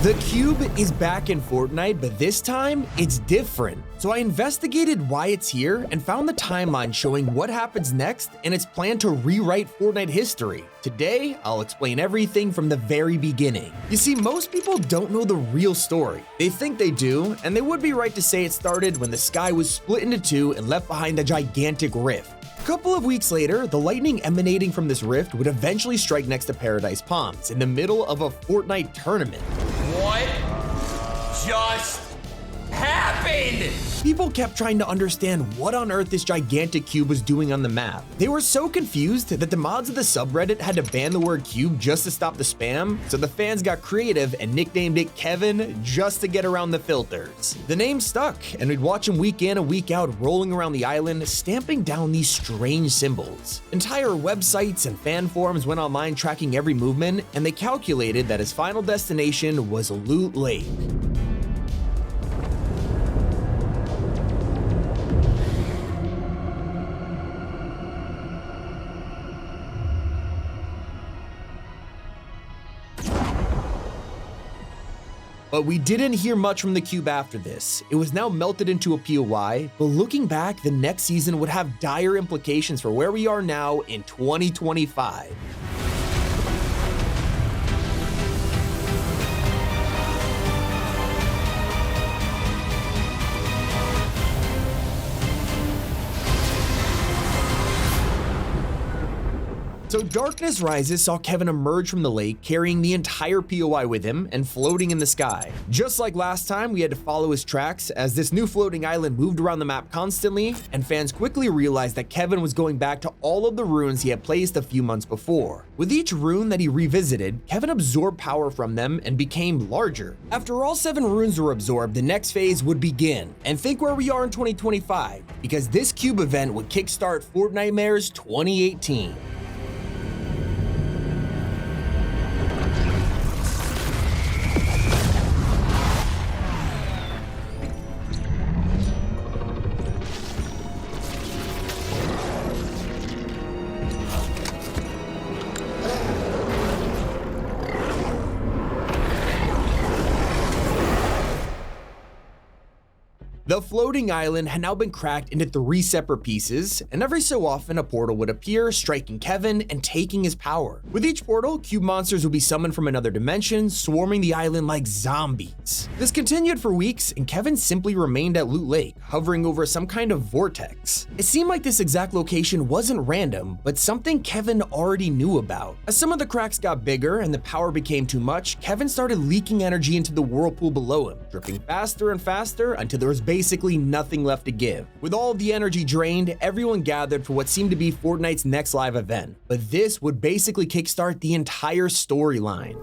The cube is back in Fortnite, but this time it's different. So I investigated why it's here and found the timeline showing what happens next and its plan to rewrite Fortnite history. Today, I'll explain everything from the very beginning. You see, most people don't know the real story. They think they do, and they would be right to say it started when the sky was split into two and left behind a gigantic rift. A couple of weeks later, the lightning emanating from this rift would eventually strike next to Paradise Palms in the middle of a Fortnite tournament. What just happened? People kept trying to understand what on earth this gigantic cube was doing on the map. They were so confused that the mods of the subreddit had to ban the word cube just to stop the spam, so the fans got creative and nicknamed it Kevin just to get around the filters. The name stuck, and we'd watch him week in and week out rolling around the island, stamping down these strange symbols. Entire websites and fan forums went online tracking every movement, and they calculated that his final destination was Loot Lake. But we didn't hear much from the cube after this. It was now melted into a POI, but looking back, the next season would have dire implications for where we are now in 2025. So Darkness Rises saw Kevin emerge from the lake carrying the entire POI with him and floating in the sky. Just like last time, we had to follow his tracks as this new floating island moved around the map constantly, and fans quickly realized that Kevin was going back to all of the runes he had placed a few months before. With each rune that he revisited, Kevin absorbed power from them and became larger. After all 7 runes were absorbed, the next phase would begin. And think where we are in 2025, because this cube event would kickstart Fortnitemares 2018. The floating island had now been cracked into 3 separate pieces, and every so often a portal would appear, striking Kevin and taking his power. With each portal, cube monsters would be summoned from another dimension, swarming the island like zombies. This continued for weeks, and Kevin simply remained at Loot Lake, hovering over some kind of vortex. It seemed like this exact location wasn't random, but something Kevin already knew about. As some of the cracks got bigger and the power became too much, Kevin started leaking energy into the whirlpool below him, dripping faster and faster until there was basically nothing left to give. With all of the energy drained, everyone gathered for what seemed to be Fortnite's next live event. But this would basically kickstart the entire storyline.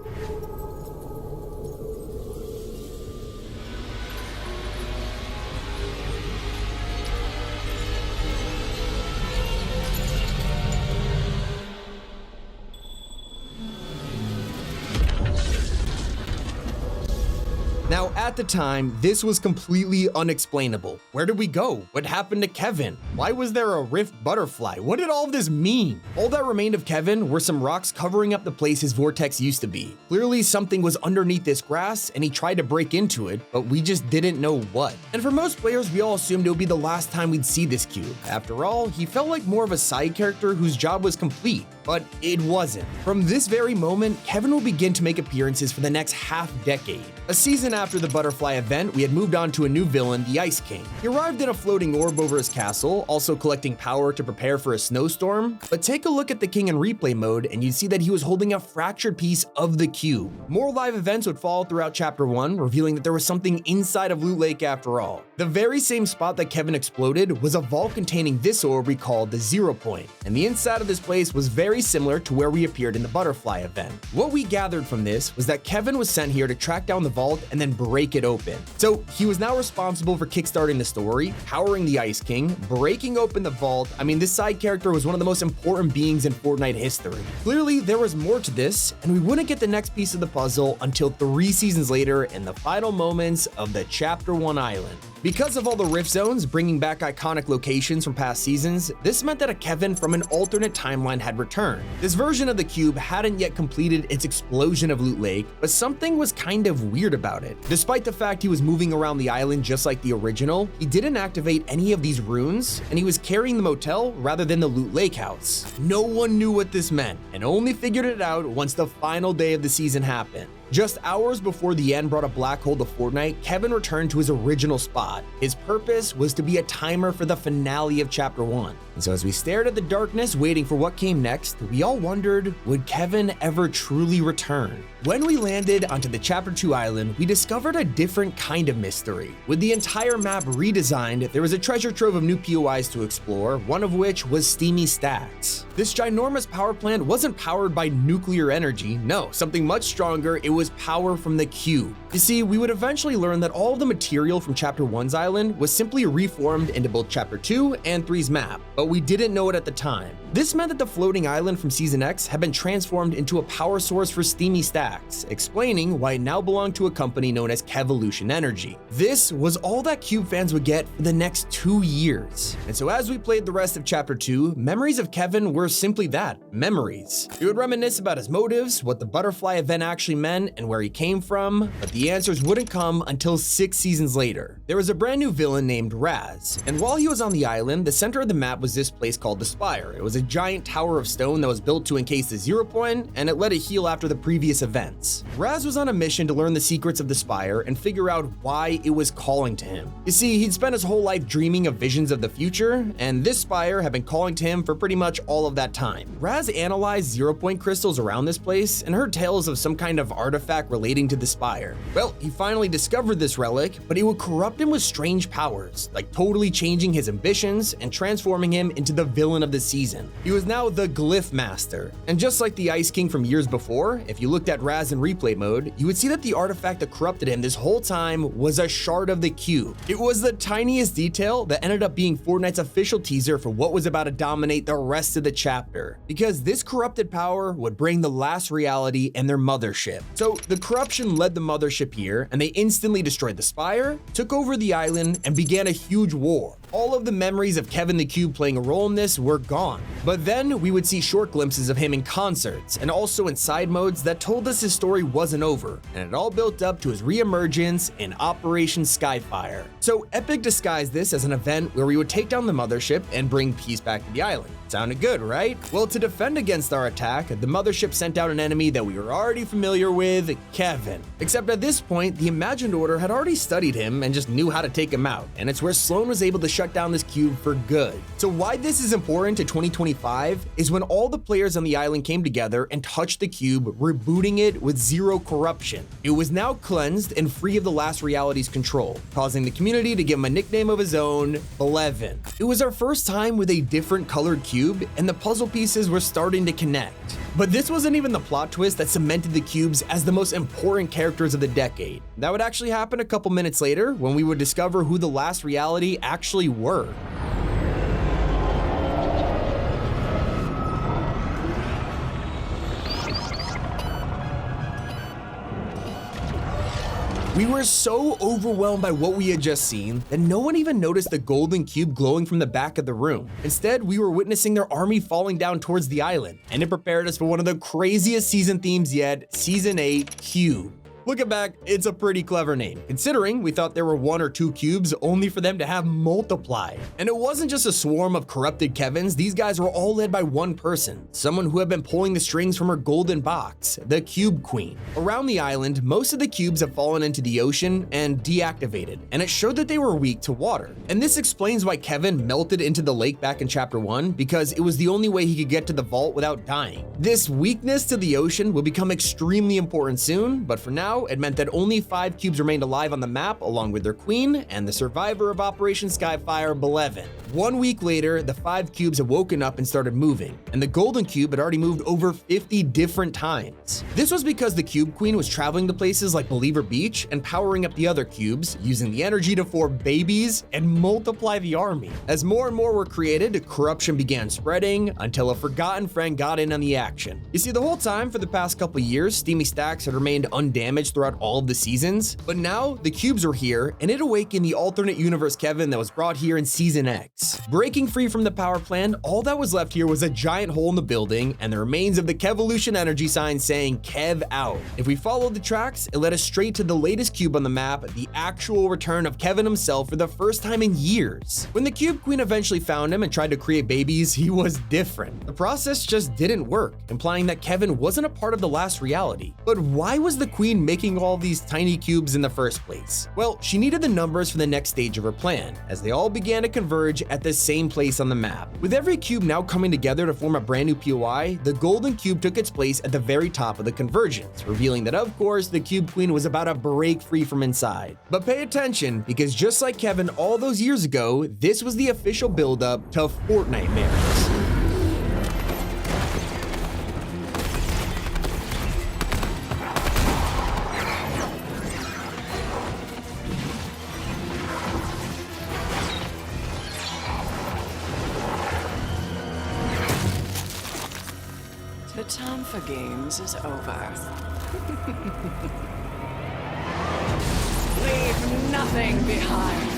Now, at the time, this was completely unexplainable. Where did we go? What happened to Kevin? Why was there a rift butterfly? What did all of this mean? All that remained of Kevin were some rocks covering up the place his vortex used to be. Clearly, something was underneath this grass, and he tried to break into it, but we just didn't know what. And for most players, we all assumed it would be the last time we'd see this cube. After all, he felt like more of a side character whose job was complete, but it wasn't. From this very moment, Kevin will begin to make appearances for the next half-decade. A season after the butterfly event, we had moved on to a new villain, the Ice King. He arrived in a floating orb over his castle, also collecting power to prepare for a snowstorm. But take a look at the king in replay mode and you'd see that he was holding a fractured piece of the cube. More live events would follow throughout Chapter 1, revealing that there was something inside of Loot Lake after all. The very same spot that Kevin exploded was a vault containing this orb we called the 0 Point, and the inside of this place was very similar to where we appeared in the butterfly event. What we gathered from this was that Kevin was sent here to track down the vault and then break it open. So he was now responsible for kickstarting the story, powering the Ice King, breaking open the vault. I mean, this side character was one of the most important beings in Fortnite history. Clearly, there was more to this, and we wouldn't get the next piece of the puzzle until 3 seasons later in the final moments of the Chapter 1 island. Because of all the rift zones bringing back iconic locations from past seasons, this meant that a Kevin from an alternate timeline had returned. This version of the cube hadn't yet completed its explosion of Loot Lake, but something was kind of weird about it. Despite the fact he was moving around the island just like the original, he didn't activate any of these runes, and he was carrying the motel rather than the Loot Lake house. No one knew what this meant, and only figured it out once the final day of the season happened. Just hours before the end brought a black hole to Fortnite, Kevin returned to his original spot. His purpose was to be a timer for the finale of Chapter 1. And so as we stared at the darkness waiting for what came next, we all wondered, would Kevin ever truly return? When we landed onto the Chapter 2 island, we discovered a different kind of mystery. With the entire map redesigned, there was a treasure trove of new POIs to explore, one of which was Steamy Stacks. This ginormous power plant wasn't powered by nuclear energy, no, something much stronger. It was power from the cube. You see, we would eventually learn that all of the material from Chapter 1's island was simply reformed into both Chapter 2 and 3's map, but we didn't know it at the time. This meant that the floating island from Season X had been transformed into a power source for Steamy Stacks, explaining why it now belonged to a company known as Kevolution Energy. This was all that Cube fans would get for the next 2 years. And so as we played the rest of Chapter 2, memories of Kevin were simply that, memories. We would reminisce about his motives, what the butterfly event actually meant, and where he came from, but the answers wouldn't come until 6 seasons later. There was a brand new villain named Raz, and while he was on the island, the center of the map was this place called the Spire. It was a giant tower of stone that was built to encase the Zero Point, and it let it heal after the previous events. Raz was on a mission to learn the secrets of the Spire and figure out why it was calling to him. You see, he'd spent his whole life dreaming of visions of the future, and this Spire had been calling to him for pretty much all of that time. Raz analyzed Zero Point crystals around this place and heard tales of some kind of artifact relating to the Spire. Well, he finally discovered this relic, but it would corrupt him with strange powers, like totally changing his ambitions and transforming him into the villain of the season. He was now the Glyph Master, and just like the Ice King from years before, if you looked at Raz in replay mode, you would see that the artifact that corrupted him this whole time was a shard of the cube. It was the tiniest detail that ended up being Fortnite's official teaser for what was about to dominate the rest of the chapter, because this corrupted power would bring the last reality and their mothership. So the corruption led the mothership here, and they instantly destroyed the Spire, took over the island, and began a huge war. All of the memories of Kevin the Cube playing a role in this were gone. But then we would see short glimpses of him in concerts and also in side modes that told us his story wasn't over, and it all built up to his re-emergence in Operation Skyfire. So Epic disguised this as an event where we would take down the mothership and bring peace back to the island. Sounded good, right? Well, to defend against our attack, the mothership sent out an enemy that we were already familiar with, Kevin. Except at this point, the Imagined Order had already studied him and just knew how to take him out, and it's where Sloan was able to shut down this cube for good. So why this is important to 2025 is when all the players on the island came together and touched the cube, rebooting it with zero corruption. It was now cleansed and free of the last reality's control, causing the community to give him a nickname of his own, Blevin. It was our first time with a different colored cube, and the puzzle pieces were starting to connect. But this wasn't even the plot twist that cemented the cubes as the most important characters of the decade. That would actually happen a couple minutes later when we would discover who the last reality actually were. We were so overwhelmed by what we had just seen that no one even noticed the golden cube glowing from the back of the room. Instead, we were witnessing their army falling down towards the island, and it prepared us for one of the craziest season themes yet, Season 8, Cube. Looking back, it's a pretty clever name, considering we thought there were 1 or 2 cubes only for them to have multiplied. And it wasn't just a swarm of corrupted Kevins, these guys were all led by one person, someone who had been pulling the strings from her golden box, the Cube Queen. Around the island, most of the cubes have fallen into the ocean and deactivated, and it showed that they were weak to water. And this explains why Kevin melted into the lake back in Chapter 1, because it was the only way he could get to the vault without dying. This weakness to the ocean will become extremely important soon, but for now, it meant that only 5 cubes remained alive on the map, along with their queen and the survivor of Operation Skyfire, Blevin. 1 week later, the 5 cubes had woken up and started moving, and the golden cube had already moved over 50 different times. This was because the Cube Queen was traveling to places like Believer Beach and powering up the other cubes, using the energy to form babies and multiply the army. As more and more were created, corruption began spreading until a forgotten friend got in on the action. You see, the whole time for the past couple years, Steamy Stacks had remained undamaged much throughout all of the seasons, but now the cubes are here and it awakened the alternate universe Kevin that was brought here in Season X. Breaking free from the power plant, all that was left here was a giant hole in the building and the remains of the Kevolution energy sign saying Kev out. If we followed the tracks, it led us straight to the latest cube on the map, the actual return of Kevin himself for the first time in years. When the Cube Queen eventually found him and tried to create babies, he was different. The process just didn't work, implying that Kevin wasn't a part of the last reality. But why was the Queen making all these tiny cubes in the first place? Well, she needed the numbers for the next stage of her plan, as they all began to converge at the same place on the map. With every cube now coming together to form a brand new POI, the golden cube took its place at the very top of the convergence, revealing that of course the Cube Queen was about to break free from inside. But pay attention, because just like Kevin all those years ago, this was the official build-up to Fortnitemares. The time for games is over. Leave nothing behind.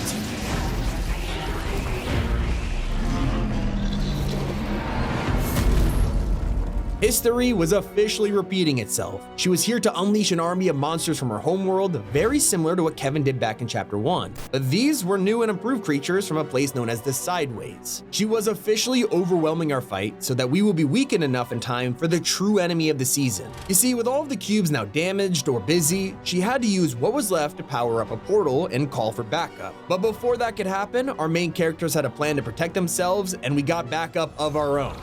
History was officially repeating itself. She was here to unleash an army of monsters from her homeworld, very similar to what Kevin did back in Chapter 1. But these were new and improved creatures from a place known as the Sideways. She was officially overwhelming our fight so that we will be weakened enough in time for the true enemy of the season. You see, with all of the cubes now damaged or busy, she had to use what was left to power up a portal and call for backup. But before that could happen, our main characters had a plan to protect themselves, and we got backup of our own.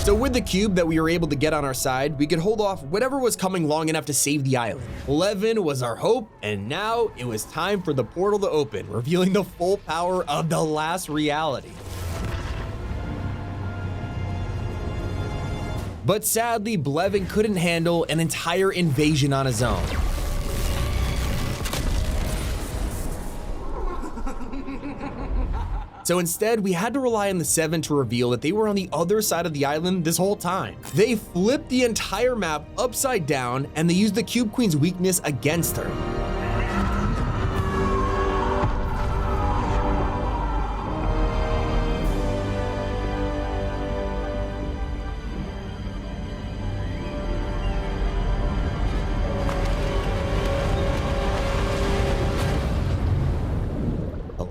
So with the cube that we were able to get on our side, we could hold off whatever was coming long enough to save the island. Blevin was our hope, and now it was time for the portal to open, revealing the full power of the last reality. But sadly, Blevin couldn't handle an entire invasion on his own. So instead, we had to rely on the Seven to reveal that they were on the other side of the island this whole time. They flipped the entire map upside down, and they used the Cube Queen's weakness against her.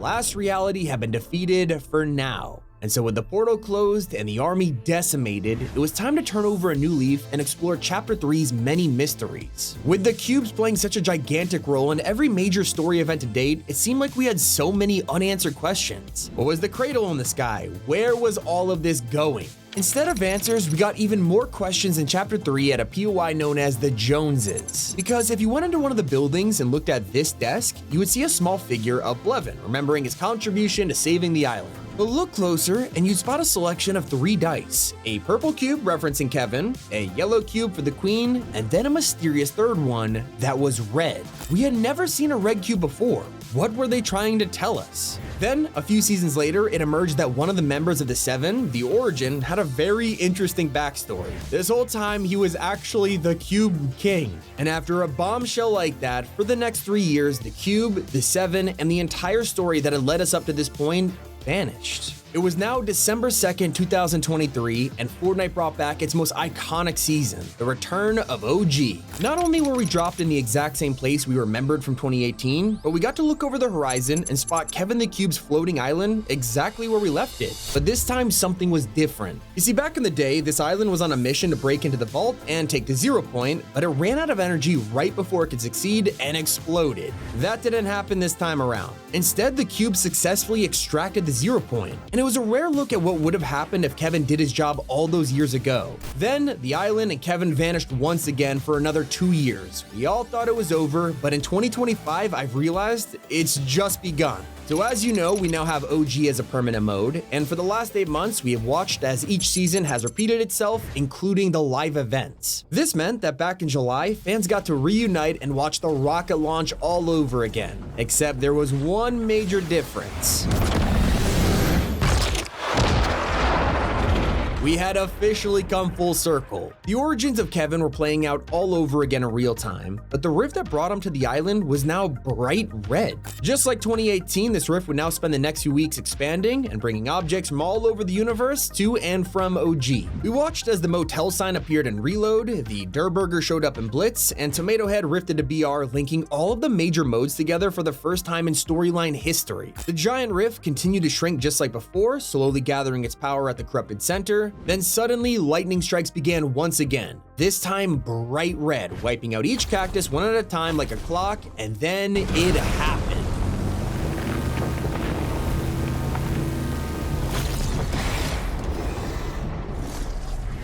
Last reality had been defeated for now. And so with the portal closed and the army decimated, it was time to turn over a new leaf and explore Chapter 3's many mysteries. With the cubes playing such a gigantic role in every major story event to date, it seemed like we had so many unanswered questions. What was the cradle in the sky? Where was all of this going? Instead of answers, we got even more questions in Chapter 3 at a POI known as the Joneses. Because if you went into one of the buildings and looked at this desk, you would see a small figure of Blevin, remembering his contribution to saving the island. But look closer and you'd spot a selection of 3 dice. A purple cube referencing Kevin, a yellow cube for the Queen, and then a mysterious third one that was red. We had never seen a red cube before. What were they trying to tell us? Then, a few seasons later, it emerged that one of the members of the Seven, the Origin, had a very interesting backstory. This whole time, he was actually the Cube King. And after a bombshell like that, for the next 3 years, the Cube, the Seven, and the entire story that had led us up to this point vanished. It was now December 2nd, 2023, and Fortnite brought back its most iconic season, the return of OG. Not only were we dropped in the exact same place we remembered from 2018, but we got to look over the horizon and spot Kevin the Cube's floating island exactly where we left it. But this time, something was different. You see, back in the day, this island was on a mission to break into the vault and take the 0 point, but it ran out of energy right before it could succeed and exploded. That didn't happen this time around. Instead, the cube successfully extracted the 0 point, and it was a rare look at what would have happened if Kevin did his job all those years ago. Then, the island and Kevin vanished once again for another 2 years. We all thought it was over, but in 2025, I've realized it's just begun. So as you know, we now have OG as a permanent mode, and for the last 8 months, we have watched as each season has repeated itself, including the live events. This meant that back in July, fans got to reunite and watch the rocket launch all over again. Except there was one major difference. We had officially come full circle. The origins of Kevin were playing out all over again in real time, but the rift that brought him to the island was now bright red. Just like 2018, this rift would now spend the next few weeks expanding and bringing objects from all over the universe to and from OG. We watched as the motel sign appeared in Reload, the Durr Burger showed up in Blitz, and Tomato Head rifted to BR, linking all of the major modes together for the first time in storyline history. The giant rift continued to shrink just like before, slowly gathering its power at the corrupted center. Then suddenly, lightning strikes began once again, this time bright red, wiping out each cactus one at a time like a clock, and then it happened.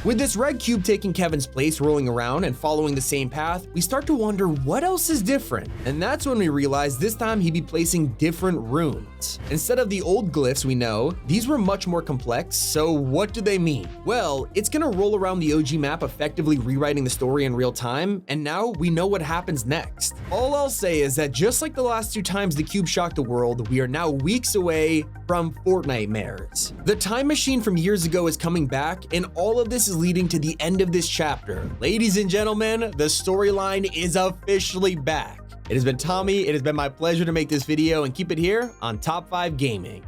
With this red cube taking Kevin's place, rolling around and following the same path, we start to wonder what else is different. And that's when we realize this time he'd be placing different runes. Instead of the old glyphs we know, these were much more complex, so what do they mean? Well, it's gonna roll around the OG map, effectively rewriting the story in real time, and now we know what happens next. All I'll say is that just like the last 2 times the cube shocked the world, we are now weeks away from Fortnitemares. The time machine from years ago is coming back, and all of this is leading to the end of this chapter. Ladies and gentlemen, the storyline is officially back. It has been Tommy, it has been my pleasure to make this video and keep it here on Top 5 Gaming.